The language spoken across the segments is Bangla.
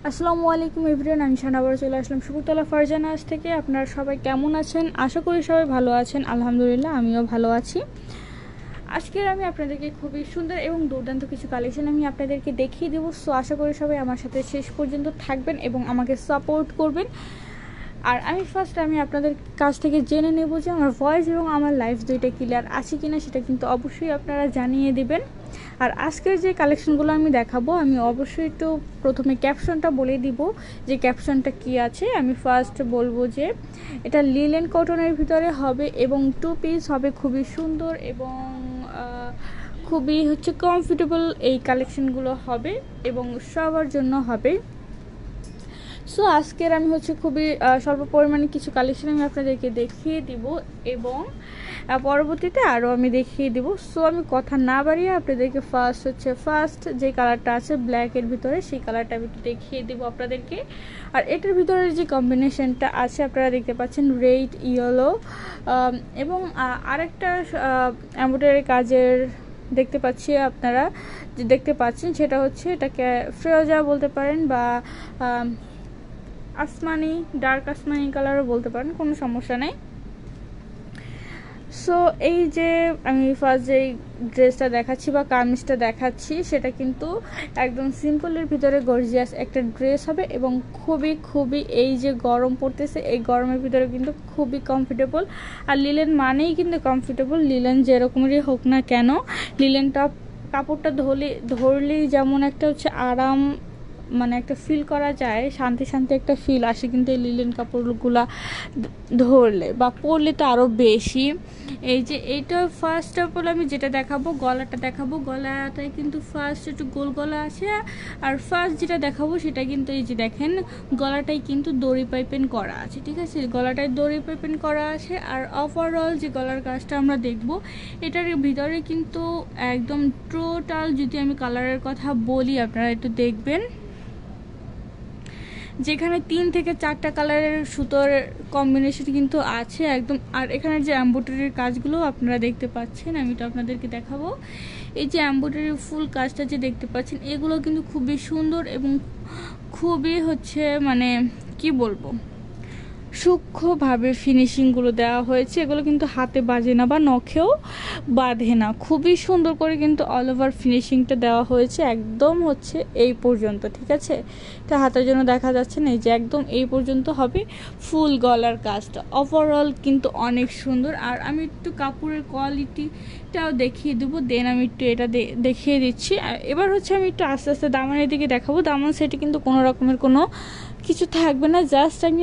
আসসালামু আলাইকুম এভরিওয়ান, আমি শান আবার চলে আসলাম সুবুরতলা ফারজানা আজ থেকে। আপনারা সবাই কেমন আছেন? আশা করি সবাই ভালো আছেন। আলহামদুলিল্লাহ, আমিও ভালো আছি। আজকের আমি আপনাদেরকে খুবই সুন্দর এবং দুর্দান্ত কিছু কালেকশন আমি আপনাদেরকে দেখিয়ে দেবো। সো আশা করি সবাই আমার সাথে শেষ পর্যন্ত থাকবেন এবং আমাকে সাপোর্ট করবেন। আর আমি আপনাদের কাছ থেকে জেনে নেব যে আমার ভয়েস এবং আমার লাইফ দুইটা ক্লিয়ার আছে কিনা, সেটা কিন্তু অবশ্যই আপনারা জানিয়ে দেবেন। আর আজকের যে কালেকশনগুলো আমি দেখাবো, আমি অবশ্যই একটু প্রথমে ক্যাপশনটা বলে দিব যে ক্যাপশনটা কি আছে। আমি ফার্স্ট বলবো যে এটা লিলেন কটনের ভিতরে হবে এবং 2 পিস হবে, খুবই সুন্দর এবং খুবই কমফোর্টেবল এই কালেকশনগুলো হবে এবং সবার জন্য হবে। সো আজকের আমি খুবই স্বল্প পরিমাণে কিছু কালেকশন আমি আপনাদেরকে দেখিয়ে দিব এবং পরবর্তীতে আরও আমি দেখিয়ে দিব। সো আমি কথা না বাড়িয়ে আপনাদেরকে ফার্স্ট যে কালারটা আছে ব্ল্যাকের ভিতরে, সেই কালারটা আমি একটু দেখিয়ে দিব আপনাদেরকে। আর এটার ভিতরে যে কম্বিনেশনটা আছে আপনারা দেখতে পাচ্ছেন রেড, ইয়েলো এবং আরেকটা এমব্রয়ডারি কাজের দেখতে পাচ্ছি, আপনারা যে দেখতে পাচ্ছেন সেটা হচ্ছে এটাকে ফিরোজা বলতে পারেন বা আসমানি, ডার্ক আসমানি কালারও বলতে পারেন, কোনো সমস্যা নেই। সো এই যে আমি ফার্স্ট যে ড্রেসটা দেখাচ্ছি বা কামিজটা দেখাচ্ছি, সেটা কিন্তু একদম সিম্পলের ভিতরে গর্জিয়াস একটা ড্রেস হবে এবং খুবই এই যে গরম পড়তেছে, এই গরমের ভিতরে কিন্তু খুবই কমফোর্টেবল। আর লিলেন মানেই কিন্তু কমফোর্টেবল, লিলেন যেরকমেরই হোক না কেন, লিলেনটা কাপড়টা ধরলেই যেমন একটা আরাম, মানে একটা ফিল করা যায়, শান্তি একটা ফিল আসে কিন্তু এই লিলেন কাপড়গুলা ধরলে বা পরলে তো আরও বেশি। এই যে এইটা ফার্স্ট অফ অল আমি যেটা দেখাবো, গলাটা দেখাবো। গলাটায় কিন্তু ফার্স্ট একটু গোল গলা আছে। আর ফার্স্ট যেটা দেখাবো সেটা কিন্তু এই যে দেখেন, গলাটাই কিন্তু দড়ি পাইপেন করা আছে, ঠিক আছে, গলাটায় দড়ি পাইপেন করা আছে। আর ওভারঅল যে গলার কাজটা আমরা দেখব, এটার ভিতরে কিন্তু একদম টোটাল যদি আমি কালারের কথা বলি, আপনারা একটু দেখবেন যেখানে 3 থেকে 4টা কালারের সুতোর কম্বিনেশন কিন্তু আছে একদম। আর এখানে যে এমব্রয়ডারির কাজগুলো আপনারা দেখতে পাচ্ছেন, আমি তো আপনাদেরকে দেখাবো। এই যে এমব্রয়ডারির ফুল কাজটা যে দেখতে পাচ্ছেন, এগুলো কিন্তু খুবই সুন্দর এবং খুবই মানে কি বলবো, সূক্ষ্মভাবে ফিনিশিংগুলো দেওয়া হয়েছে। এগুলো কিন্তু হাতে বাজে না বা নখেও বাঁধে না, খুবই সুন্দর করে কিন্তু অল ওভার ফিনিশিংটা দেওয়া হয়েছে একদম এই পর্যন্ত, ঠিক আছে। এটা হাতের জন্য দেখা যাচ্ছে না, এই যে একদম এই পর্যন্ত হবে ফুল গলার কাজটা। ওভারঅল কিন্তু অনেক সুন্দর। আর আমি একটু কাপড়ের কোয়ালিটিটাও দেখিয়ে দেবো, দেন আমি একটু এটা দেখিয়ে দিচ্ছি। এবার আমি একটু আস্তে আস্তে দামানের দিকে দেখাবো। দামান সেটে কিন্তু কোনো রকমের কোনো কিছু থাকবে না, জাস্ট আমি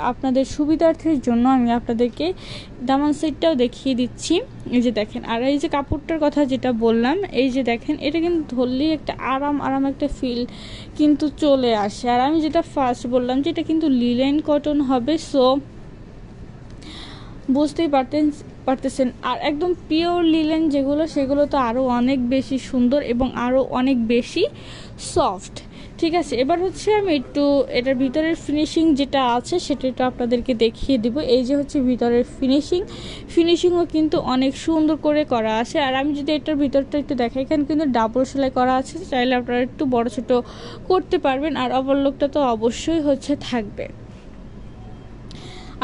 আপনাদের সুবিধার্থের জন্য আমি আপনাদেরকে দামান সেটটাও দেখিয়ে দিচ্ছি। এই যে দেখেন, আর এই যে কাপড়টার কথা যেটা বললাম, এই যে দেখেন, এটা কিন্তু ধরলেই একটা আরাম একটা ফিল কিন্তু চলে আসে। আর আমি যেটা ফার্স্ট বললাম যে এটা কিন্তু লিলেন কটন হবে, সো বুঝতেই পারতেছেন। আর একদম পিওর লিলেন যেগুলো, সেগুলো তো আরও অনেক বেশি সুন্দর এবং আরও অনেক বেশি সফট, ঠিক আছে। এবার আমি একটু এটার ভিতরের ফিনিশিং যেটা আছে সেটা একটু আপনাদেরকে দেখিয়ে দিব। এই যে ভিতরের ফিনিশিংও কিন্তু অনেক সুন্দর করে করা আছে। আর আমি যদি এটার ভিতরটা একটু দেখাই, এখানে কিন্তু ডাবল সেলাই করা আছে, চাইলে আপনারা একটু বড় ছোট করতে পারবেন। আর ওভারলুকটা তো অবশ্যই থাকবে।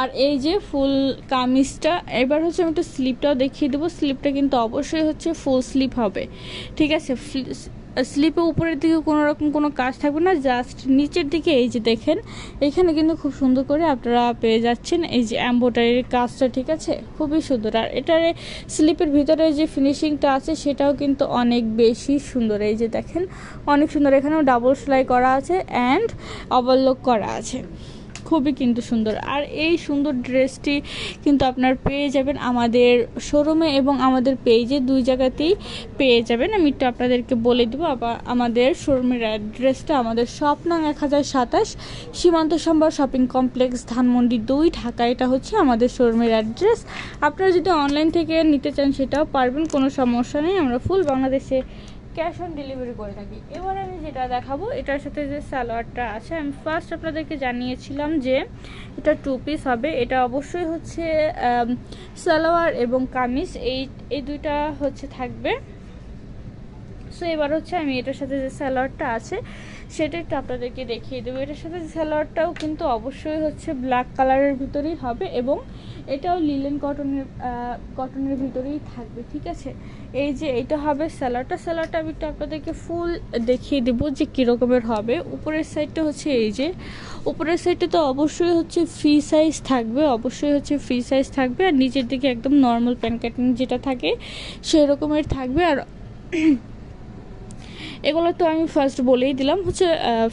আর এই যে ফুল কামিজটা, এবার আমি একটু স্লিপটাও দেখিয়ে দেবো। স্লিপটা কিন্তু অবশ্যই ফুল স্লিপ হবে, ঠিক আছে। স্লিপে উপরের দিকে কোনো রকম কোনো কাজ থাকবে না, জাস্ট নিচের দিকে এই যে দেখেন, এখানে কিন্তু খুব সুন্দর করে আপনারা পেয়ে যাচ্ছেন এই যে এমব্রয়ডারির কাজটা, ঠিক আছে, খুবই সুন্দর। আর এটার স্লিপের ভিতরে যে ফিনিশিংটা আছে সেটাও কিন্তু অনেক বেশি সুন্দর। এই যে দেখেন, অনেক সুন্দর, এখানেও ডাবল সেলাই করা আছে অ্যান্ড ওভারলক করা আছে, খুবই কিন্তু সুন্দর। আর এই সুন্দর ড্রেসটি কিন্তু আপনার পেয়ে যাবেন আমাদের শোরুমে এবং আমাদের পেজে, 2 জায়গাতেই পেয়ে যাবেন। আমি একটু আপনাদেরকে বলে দেবো আবার আমাদের শোরুমের অ্যাড্রেসটা। আমাদের শপ নং 1027 সীমান্ত সম্ভার শপিং কমপ্লেক্স, ধানমন্ডি 2, ঢাকা। এটা আমাদের শোরুমের অ্যাড্রেস। আপনারা যদি অনলাইন থেকে নিতে চান সেটাও পারবেন, কোনো সমস্যা নেই। আমরা ফুল বাংলাদেশে ক্যাশ অন ডেলিভারি করে থাকি। এবার আমি যেটা দেখাবো, এটার সাথে যে সালোয়ারটা আছে, আমি ফার্স্ট আপনাদেরকে জানিয়েছিলাম যে এটা 2 পিস হবে। এটা অবশ্যই সালোয়ার এবং কামিজ এই দুইটা থাকবে। সো এবার আমি এটার সাথে যে সালোয়ারটা আছে সেটা একটু আপনাদেরকে দেখিয়ে দেবো। এটার সাথে সালোয়ারটাও কিন্তু অবশ্যই হচ্ছে ব্ল্যাক কালারের ভিতরেই হবে এবং এটাও লিলেন কটনের ভিতরেই থাকবে, ঠিক আছে। এই যে এটা হবে সালোয়ারটা আমি একটু আপনাদেরকে ফুল দেখিয়ে দেবো যে কীরকমের হবে। উপরের সাইডটা হচ্ছে এই যে উপরের সাইডটা তো অবশ্যই হচ্ছে ফ্রি সাইজ থাকবে আর নিচের দিকে একদম নর্মাল প্যান্ট কাটিং যেটা থাকে সেরকমের থাকবে। আর এগুলো তো আমি ফার্স্ট বলেই দিলাম হচ্ছে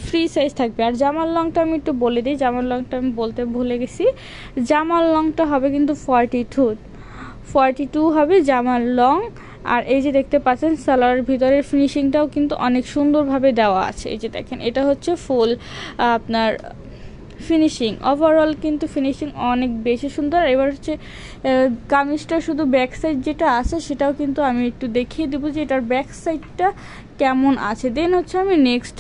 ফ্রি সাইজ থাকবে। আর জামার লংটা আমি একটু বলে দিই, জামার লংটা আমি বলতে ভুলে গেছি। জামার লংটা হবে কিন্তু 42 হবে জামার লং। আর এই যে দেখতে পাচ্ছেন সালোয়ারের ভিতরের ফিনিশিংটাও কিন্তু অনেক সুন্দরভাবে দেওয়া আছে। এই যে দেখেন এটা হচ্ছে ফুল আপনার ফিনিশিং, ওভারঅল কিন্তু ফিনিশিং অনেক বেশি সুন্দর। এবার হচ্ছে কামিজটা শুধু ব্যাক সাইড যেটা আছে সেটাও কিন্তু আমি একটু দেখিয়ে দেবো যে এটার ব্যাক সাইডটা কেমন আছে। দেন হচ্ছে আমি নেক্সট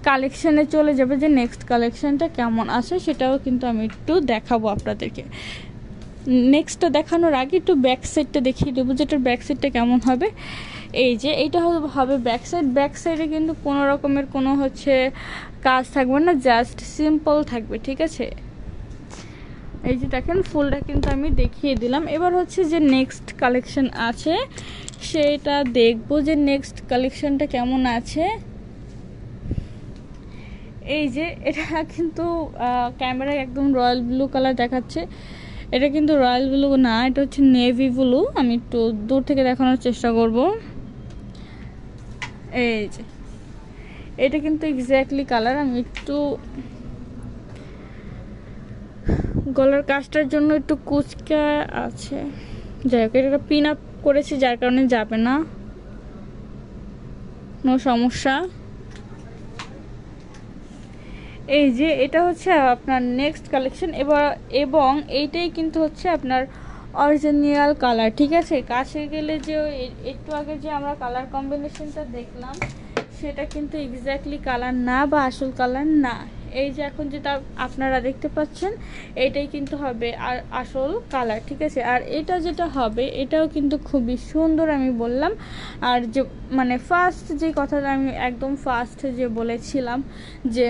কালেকশানে চলে যাবে যে নেক্সট কালেকশানটা কেমন আছে সেটাও কিন্তু আমি একটু দেখাবো আপনাদেরকে। নেক্সটটা দেখানোর আগে একটু ব্যাক সাইডটা দেখিয়ে দেবো যে এটার ব্যাক সাইডটা কেমন হবে। এই যে এইটা হবে ব্যাক সাইডে কিন্তু কোনো রকমের কোনো হচ্ছে কাজ থাকবে না, জাস্ট সিম্পল থাকবে, ঠিক আছে। এই যে দেখেন ফুলটা কিন্তু আমি দেখিয়ে দিলাম। এবার হচ্ছে যে নেক্সট কালেকশন আছে সেটা দেখবো যে নেক্সট কালেকশনটা কেমন আছে। এই যে এটা কিন্তু ক্যামেরায় একদম রয়্যাল ব্লু কালার দেখাচ্ছে, এটা কিন্তু রয়্যাল ব্লু না, এটা হচ্ছে নেভি ব্লু। আমি একটু দূর থেকে দেখানোর চেষ্টা করব। এই যে এটা কিন্তু এক্স্যাক্টলি কালার, আমি একটু গলার কাজটার জন্য একটু কুচকা আছে, যাই হোক এটা পিন আপ করেছি যার কারণে যাবে না, নো সমস্যা। এই যে এটা হচ্ছে আপনার নেক্সট কালেকশন এবং এইটাই কিন্তু হচ্ছে আপনার অরিজিনাল কালার, ঠিক আছে। কাছে গেলে যে একটু আগে যে আমরা কালার কম্বিনেশনটা দেখলাম সেটা কিন্তু এক্স্যাক্টলি কালার না বা আসল কালার না। এই যে এখন যেটা আপনারা দেখতে পাচ্ছেন এটাই কিন্তু হবে আর আসল কালার, ঠিক আছে। আর এটা যেটা হবে এটাও কিন্তু খুবই সুন্দর আমি বললাম। আর যে মানে ফার্স্ট যে কথাটা আমি একদম ফার্স্ট যে বলেছিলাম যে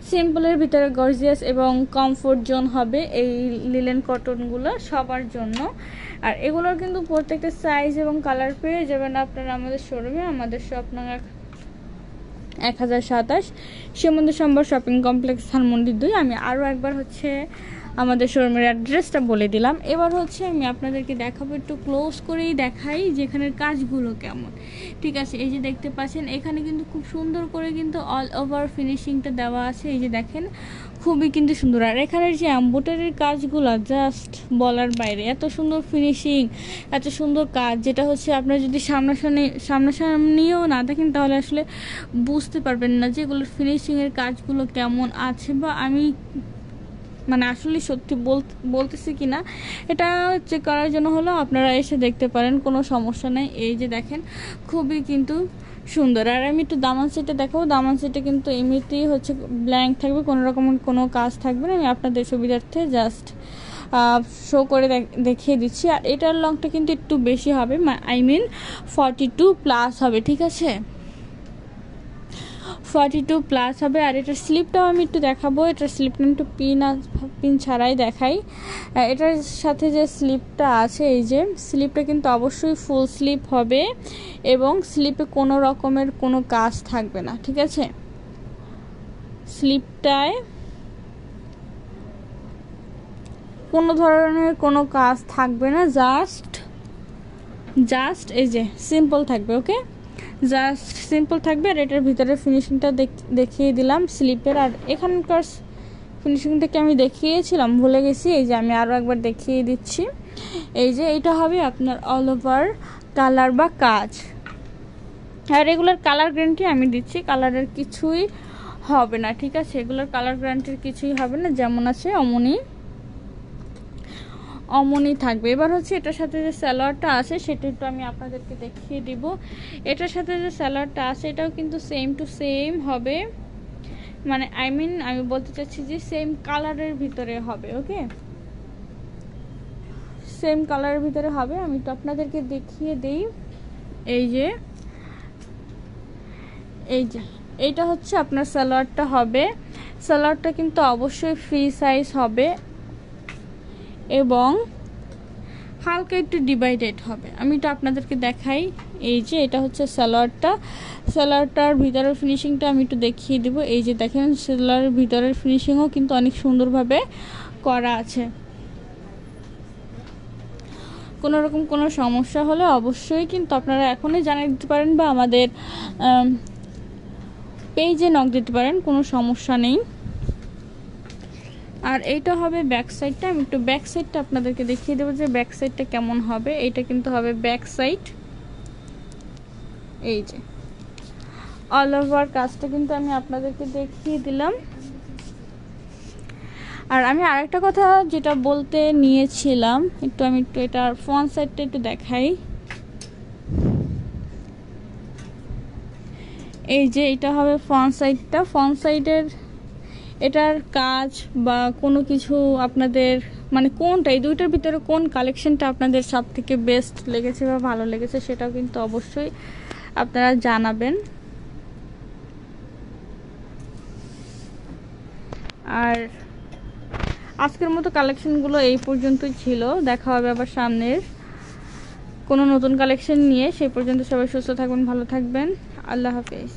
সিম্পলের ভিতরে গর্জিয়াস এবং কমফোর্ট জোন হবে এই লিলেন কটনগুলো সবার জন্য। আর এগুলোর কিন্তু প্রত্যেকটা সাইজ এবং কালার পেয়ে যাবেন আপনারা আমাদের শোরুমে। আমাদের শপ নং 1027 শিবমন্দির সম্বর শপিং কমপ্লেক্স ধানমন্ডি 2। আমি আরও একবার হচ্ছে আমাদের শোরুমের অ্যাড্রেসটা বলে দিলাম। এবার হচ্ছে আমি আপনাদেরকে দেখাবো, একটু ক্লোজ করেই দেখাই যেখানের কাজগুলো কেমন, ঠিক আছে। এই যে দেখতে পাচ্ছেন এখানে কিন্তু খুব সুন্দর করে কিন্তু অল ওভার ফিনিশিংটা দেওয়া আছে। এই যে দেখেন খুবই কিন্তু সুন্দর। আর এখানের যে এমব্রয়ডারির কাজগুলো জাস্ট বলার বাইরে, এত সুন্দর ফিনিশিং, এত সুন্দর কাজ, যেটা হচ্ছে আপনারা যদি সামনাসামনিও না দেখেন তাহলে আসলে বুঝতে পারবেন না যে এগুলোর ফিনিশিংয়ের কাজগুলো কেমন আছে বা আমি মানে আসলে সত্যি বলতেছি কি না এটা চেক করার জন্য হলো আপনারা এসে দেখতে পারেন, কোনো সমস্যা নেই। এই যে দেখেন খুবই কিন্তু সুন্দর। আর আমি একটু দামান সেটে দেখাবো। দামান সেটে কিন্তু এমনিতেই হচ্ছে ব্ল্যাঙ্ক থাকবে, কোনো রকমের কোনো কাজ থাকবে না। আমি আপনাদের সুবিধার্থে জাস্ট শো করে দেখিয়ে দিচ্ছি। আর এটার লংটা কিন্তু একটু বেশি হবে, আই মিন 42+ হবে, ঠিক আছে, 42+ হবে। আর এটার স্লিপটাও আমি একটু দেখাবো। এটার স্লিপটা একটু পিন ছাড়াই দেখাই। এটার সাথে যে স্লিপটা আছে এই যে স্লিপটা কিন্তু অবশ্যই ফুল স্লিপ হবে এবং স্লিপে কোনো রকমের কোনো কাজ থাকবে না, ঠিক আছে। স্লিপটায় কোনো ধরনের কোনো কাজ থাকবে না, জাস্ট এই যে সিম্পল থাকবে, ওকে, জাস্ট সিম্পল থাকবে। আর এটার ভিতরে ফিনিশিংটা দেখিয়ে দিলাম স্লিপের। আর এখানকার ফিনিশিংটাকে আমি দেখিয়েছিলাম ভুলে গেছি, এই যে আমি আরও একবার দেখিয়ে দিচ্ছি। এই যে এটা হবে আপনার অল ওভার কালার বা কাজ। আর এগুলোর কালার গ্যারান্টি আমি দিচ্ছি, কালারের কিছুই হবে না, ঠিক আছে। এগুলোর কালার গ্যারান্টির কিছুই হবে না, যেমন আছে অমনি থাকবে। এবার হচ্ছে এটার সাথে যে সালোয়ারটা আছে সেটা একটু আমি আপনাদেরকে দেখিয়ে দিব। এটার সাথে যে সালোয়ারটা আছে এটাও কিন্তু সেম টু সেম হবে, মানে আমি বলতে চাচ্ছি যে সেম কালারের ভিতরে হবে, ওকে, সেম কালারের ভিতরে হবে। আমি তো আপনাদেরকে দেখিয়ে দেই। এই যে এই যে এইটা হচ্ছে আপনার সালোয়ারটা হবে। সালোয়ারটা কিন্তু অবশ্যই ফ্রি সাইজ হবে এবং হালকা একটু ডিভাইডেড হবে। আমি এটা আপনাদেরকে দেখাই। এই যে এটা হচ্ছে সালোয়ারটা, সালোয়ারটার ভিতরের ফিনিশিংটা আমি একটু দেখিয়ে দেবো। এই যে দেখেন সালোয়ারের ভিতরের ফিনিশিংও কিন্তু অনেক সুন্দরভাবে করা আছে। কোনো রকম কোনো সমস্যা হলে অবশ্যই কিন্তু আপনারা এখনই জানিয়ে দিতে পারেন বা আমাদের পেজে নক দিতে পারেন, কোনো সমস্যা নেই। আর এইটা হবে ব্যাক সাইডটা। আমি একটু ব্যাক সাইডটা আপনাদেরকে দেখিয়ে দেবো যে ব্যাক সাইডটা কেমন হবে। এইটা কিন্তু হবে ব্যাক সাইড। এই যে অল ওভার কাজটা কিন্তু আমি আপনাদেরকে দেখিয়ে দিলাম। আর আমি আরেকটা কথা যেটা বলতে নিয়েছিলাম, আমি একটু এটার ফ্রন্ট সাইডটা একটু দেখাই। এই যে এটা হবে ফ্রন্ট সাইডটা। ফ্রন্ট সাইডের এটার কাজ বা কোনো কিছু আপনাদের মানে কোনটা, এই দুইটার ভিতরে কোন কালেকশনটা আপনাদের সব থেকে বেস্ট লেগেছে বা ভালো লেগেছে সেটাও কিন্তু অবশ্যই আপনারা জানাবেন। আর আজকের মতো কালেকশনগুলো এই পর্যন্তই ছিল। দেখা হবে আবার সামনের কোনো নতুন কালেকশন নিয়ে। সেই পর্যন্ত সবাই সুস্থ থাকবেন, ভালো থাকবেন। আল্লাহ হাফেজ।